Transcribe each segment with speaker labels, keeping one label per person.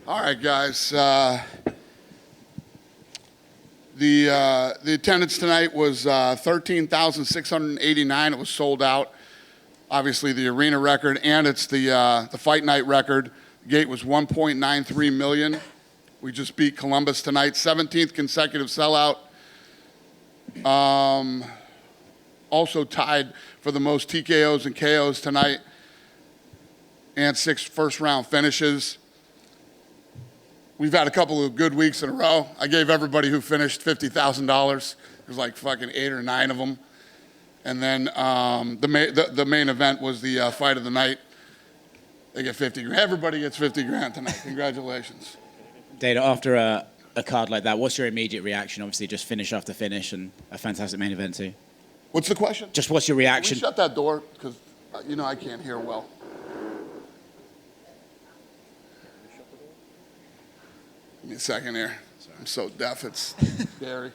Speaker 1: All right, guys. The attendance tonight was 13,689. It was sold out. Obviously, the arena record, and it's the fight night record. The gate was 1.93 million. We just beat Columbus tonight. 17th consecutive sellout. Also tied for the most TKOs and KOs tonight, and 6 first-round finishes. We've had a couple of good weeks in a row. I gave everybody who finished $50,000. There's like fucking 8 or 9 of them. And then the main event was the fight of the night. They get 50 grand. Everybody gets 50 grand tonight. Congratulations.
Speaker 2: Dana, after a card like that, what's your immediate reaction? Obviously, just finish after finish and a fantastic main event too.
Speaker 1: What's the question?
Speaker 2: Just what's your reaction?
Speaker 1: Can we shut that door? Because, I can't hear well. Give me a second here. I'm so deaf, it's scary.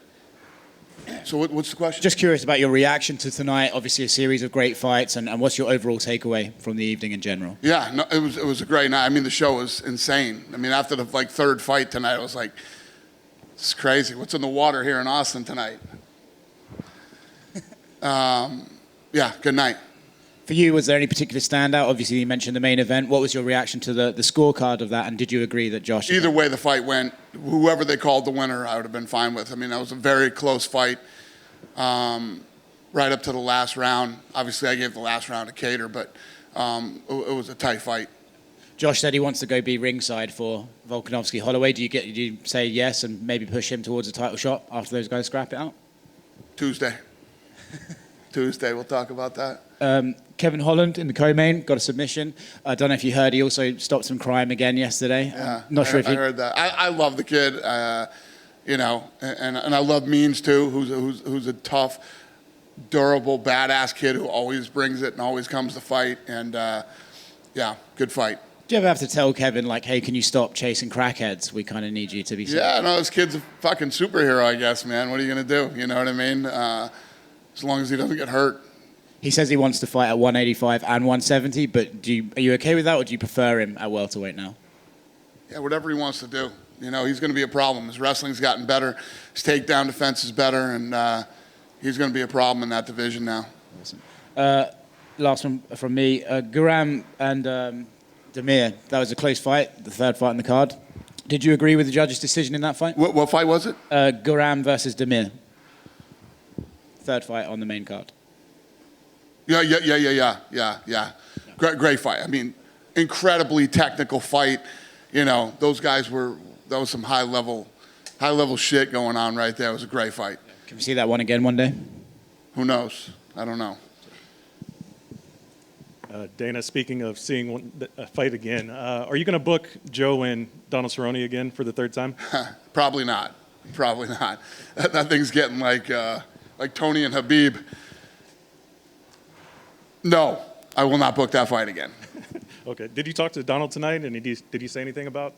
Speaker 1: So what's the question?
Speaker 2: Just curious about your reaction to tonight. Obviously, a series of great fights, and what's your overall takeaway from the evening in general?
Speaker 1: Yeah, no, it was a great night. I mean, the show was insane. I mean, after the third fight tonight, I was like, this is crazy. What's in the water here in Austin tonight? Yeah, good night.
Speaker 2: For you, was there any particular standout? Obviously, you mentioned the main event. What was your reaction to the scorecard of that, and did you agree that Josh...
Speaker 1: Either way the fight went, whoever they called the winner, I would have been fine with. I mean, that was a very close fight, right up to the last round. Obviously, I gave the last round to Cater, but it was a tight fight.
Speaker 2: Josh said he wants to go be ringside for Volkanovski-Holloway. Do you say yes and maybe push him towards a title shot after those guys scrap it out?
Speaker 1: Tuesday, we'll talk about that.
Speaker 2: Kevin Holland in the co-main got a submission. I don't know if you heard, he also stopped some crime again yesterday.
Speaker 1: Yeah,
Speaker 2: not sure if you...
Speaker 1: I heard that. I love the kid, and I love Means too, who's a tough, durable, badass kid who always brings it and always comes to fight. And yeah, good fight.
Speaker 2: Do you ever have to tell Kevin, like, hey, can you stop chasing crackheads? We kind of need you to be...
Speaker 1: Yeah, no, this kid's a fucking superhero, I guess, man. What are you going to do? You know what I mean? As long as he doesn't get hurt.
Speaker 2: He says he wants to fight at 185 and 170, but are you okay with that, or do you prefer him at welterweight now?
Speaker 1: Yeah, whatever he wants to do. He's going to be a problem. His wrestling's gotten better. His takedown defense is better, and he's going to be a problem in that division now.
Speaker 2: Awesome. Last one from me. Guram and Demir, that was a close fight, the third fight on the card. Did you agree with the judge's decision in that fight?
Speaker 1: What fight was it?
Speaker 2: Guram versus Demir. Third fight on the main card. Yeah. Great fight. I mean, incredibly technical fight. Those guys that was some high level shit going on right there. It was a great fight. Can we see that one again one day?
Speaker 1: Who knows? I don't know.
Speaker 3: Dana, speaking of seeing a fight again, are you going to book Joe and Donald Cerrone again for the third time?
Speaker 1: Probably not. That thing's getting like Tony and Habib. No, I will not book that fight again.
Speaker 3: Okay. Did you talk to Donald tonight, and did he say anything about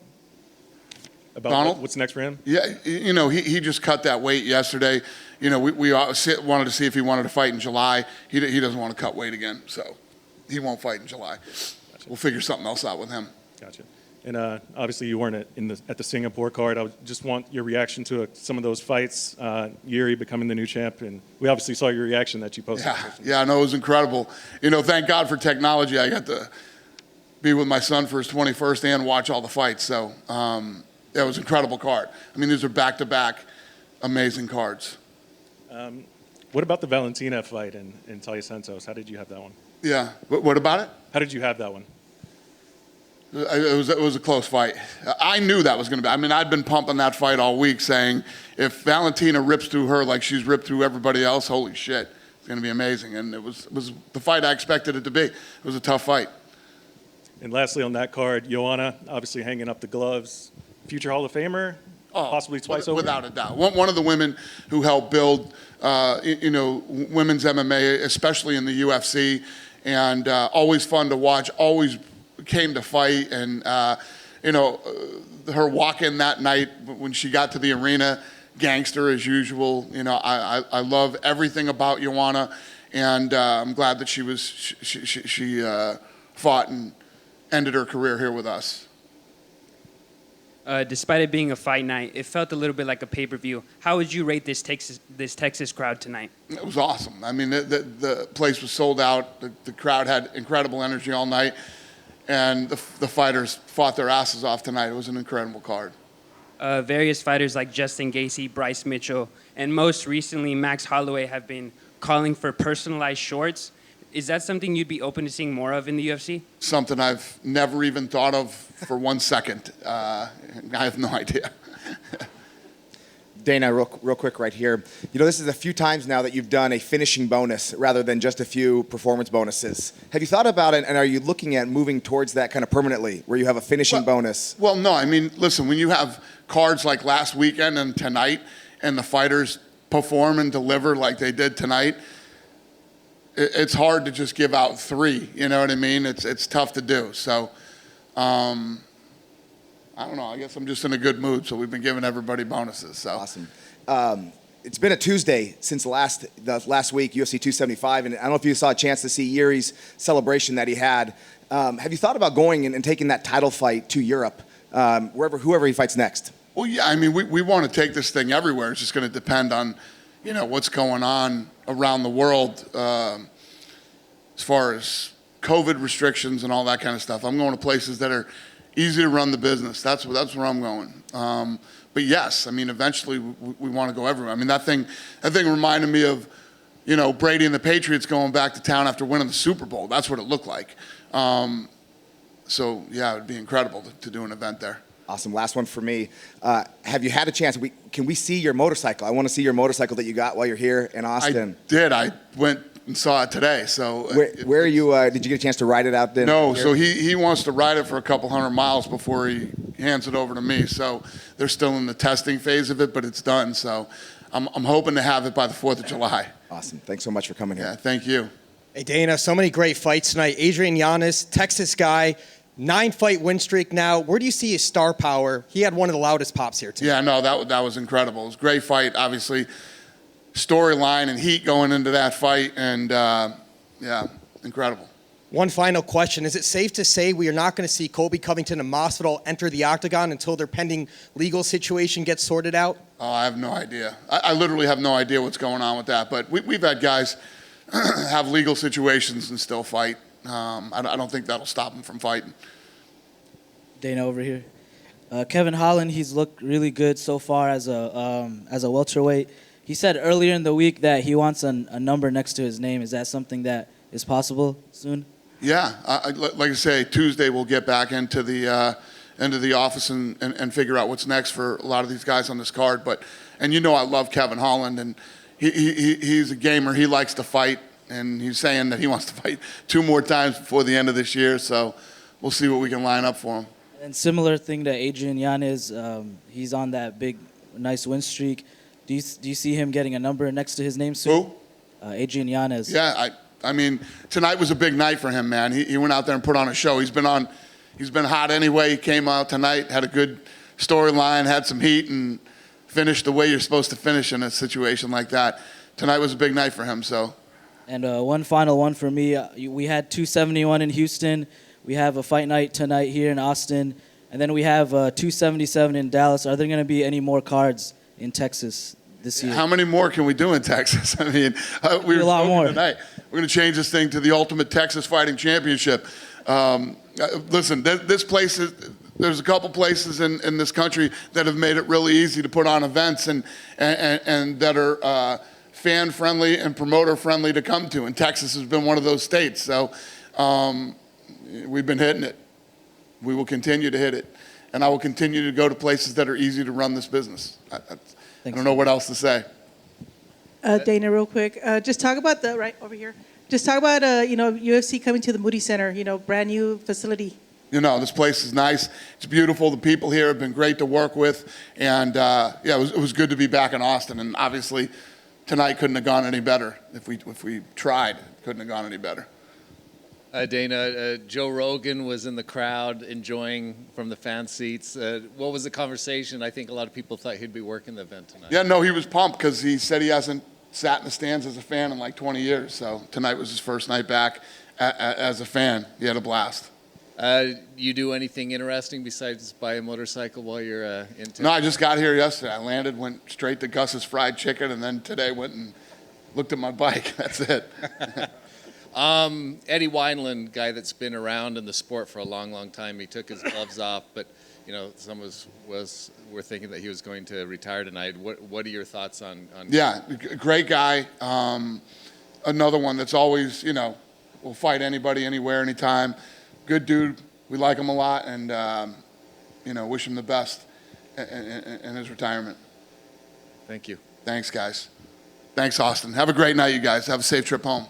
Speaker 1: Donald?
Speaker 3: What's next for him?
Speaker 1: Yeah, he just cut that weight yesterday. We wanted to see if he wanted to fight in July. He doesn't want to cut weight again, so he won't fight in July. Gotcha. We'll figure something else out with him.
Speaker 3: Gotcha. And obviously you weren't at the Singapore card. I just want your reaction to some of those fights. Yuri becoming the new champ, and we obviously saw your reaction that you posted.
Speaker 1: Yeah, no, it was incredible. Thank God for technology. I got to be with my son for his 21st and watch all the fights. So it was an incredible card. I mean, these are back-to-back amazing cards.
Speaker 3: What about the Valentina fight in Talia Santos? How did you have that one?
Speaker 1: Yeah. What about it?
Speaker 3: How did you have that one?
Speaker 1: It was a close fight. I knew that was going to be. I mean, I'd been pumping that fight all week, saying if Valentina rips through her like she's ripped through everybody else, holy shit, it's going to be amazing. And it was the fight I expected it to be. It was a tough fight.
Speaker 3: And lastly, on that card, Joanna obviously hanging up the gloves. Future Hall of Famer, possibly twice over.
Speaker 1: Without a doubt, one of the women who helped build, women's MMA, especially in the UFC, and always fun to watch. Always came to fight, and her walk-in that night when she got to the arena, gangster as usual. I love everything about Joanna, and I'm glad that she fought and ended her career here with us.
Speaker 4: Despite it being a fight night, it felt a little bit like a pay-per-view. How would you rate this Texas crowd tonight?
Speaker 1: It was awesome. I mean, the place was sold out. The crowd had incredible energy all night, and the fighters fought their asses off tonight. It was an incredible card.
Speaker 4: Various fighters like Justin Gaethje, Bryce Mitchell, and most recently Max Holloway have been calling for personalized shorts. Is that something you'd be open to seeing more of in the UFC?
Speaker 1: Something I've never even thought of for 1 second. I have no idea.
Speaker 5: Dana, real quick right here. You know, this is a few times now that you've done a finishing bonus rather than just a few performance bonuses. Have you thought about it, and are you looking at moving towards that kind of permanently, where you have a finishing bonus?
Speaker 1: Well, no. I mean, listen, when you have cards like last weekend and tonight, and the fighters perform and deliver like they did tonight, it's hard to just give out 3. You know what I mean? It's tough to do. So, I don't know. I guess I'm just in a good mood. So we've been giving everybody bonuses. So
Speaker 5: Awesome. It's been a Tuesday since the last week, UFC 275, and I don't know if you saw a chance to see Yuri's celebration that he had. Have you thought about going and taking that title fight to Europe, whoever he fights next?
Speaker 1: Well, yeah. I mean, we want to take this thing everywhere. It's just going to depend on, you know, what's going on around the world as far as COVID restrictions and all that kind of stuff. I'm going to places that are easy to run the business. That's where I'm going. But yes, I mean, eventually we want to go everywhere. I mean, that thing reminded me of, you know, Brady and the Patriots going back to town after winning the Super Bowl. That's what it looked like. So yeah, it would be incredible to do an event there.
Speaker 5: Awesome. Last one for me. Have you had a chance? Can we see your motorcycle? I want to see your motorcycle that you got while you're here in Austin.
Speaker 1: I did. I went and saw it today. So
Speaker 5: where are you? Did you get a chance to ride it out then?
Speaker 1: No.
Speaker 5: Here?
Speaker 1: So he wants to ride it for a couple hundred miles before he hands it over to me. So they're still in the testing phase of it, but it's done. So I'm hoping to have it by the 4th of July.
Speaker 5: Awesome. Thanks so much for coming here.
Speaker 1: Yeah. Thank you.
Speaker 6: Hey, Dana, so many great fights tonight. Adrian Yanez, Texas guy, 9-fight win streak now. Where do you see his star power? He had one of the loudest pops here tonight.
Speaker 1: Yeah, no, that was incredible. It was a great fight, obviously. Storyline and heat going into that fight, and yeah, incredible.
Speaker 6: One final question. Is it safe to say we are not going to see Colby Covington and Masvidal enter the octagon until their pending legal situation gets sorted out?
Speaker 1: Oh, I have no idea. I literally have no idea what's going on with that. But we've had guys have legal situations and still fight. I don't think that'll stop them from fighting.
Speaker 7: Dana over here. Kevin Holland, he's looked really good so far as a welterweight. He said earlier in the week that he wants a number next to his name. Is that something that is possible soon?
Speaker 1: Yeah, like I say, Tuesday we'll get back into the office and figure out what's next for a lot of these guys on this card. And you know I love Kevin Holland, and he's a gamer. He likes to fight, and he's saying that he wants to fight 2 more times before the end of this year. So we'll see what we can line up for him.
Speaker 7: And similar thing to Adrian Yanez, he's on that big, nice win streak. Do you see him getting a number next to his name soon?
Speaker 1: Who?
Speaker 7: Adrian Yanez.
Speaker 1: Yeah, I mean, tonight was a big night for him, man. He went out there and put on a show. He's been hot anyway. He came out tonight, had a good storyline, had some heat, and finished the way you're supposed to finish in a situation like that. Tonight was a big night for him. So.
Speaker 7: And one final one for me. We had 271 in Houston. We have a fight night tonight here in Austin. And then we have 277 in Dallas. Are there going to be any more cards in Texas this year?
Speaker 1: How many more can we do in Texas? I mean, we were
Speaker 7: a lot more
Speaker 1: tonight. We're going to change this thing to the Ultimate Texas Fighting Championship. Listen, there's a couple places in this country that have made it really easy to put on events and that are fan-friendly and promoter-friendly to come to. And Texas has been one of those states. So we've been hitting it. We will continue to hit it. And I will continue to go to places that are easy to run this business. I don't know what else to say.
Speaker 8: Dana, real quick, just talk about right over here. Just talk about UFC coming to the Moody Center. Brand new facility.
Speaker 1: This place is nice. It's beautiful. The people here have been great to work with, and it was good to be back in Austin. And obviously, tonight couldn't have gone any better. If we tried, couldn't have gone any better.
Speaker 9: Dana, Joe Rogan was in the crowd enjoying from the fan seats. What was the conversation? I think a lot of people thought he'd be working the event tonight.
Speaker 1: Yeah, no, he was pumped because he said he hasn't sat in the stands as a fan in like 20 years. So tonight was his first night back as a fan. He had a blast.
Speaker 9: You do anything interesting besides buy a motorcycle while you're in town?
Speaker 1: No, I just got here yesterday. I landed, went straight to Gus's Fried Chicken, and then today went and looked at my bike. That's it.
Speaker 9: Eddie Wineland, guy that's been around in the sport for a long, long time. He took his gloves off, but some were thinking that he was going to retire tonight. What are your thoughts on?
Speaker 1: Yeah, great guy. Another one that's always, will fight anybody, anywhere, anytime. Good dude. We like him a lot, and wish him the best in his retirement.
Speaker 9: Thank you.
Speaker 1: Thanks, guys. Thanks, Austin. Have a great night, you guys. Have a safe trip home.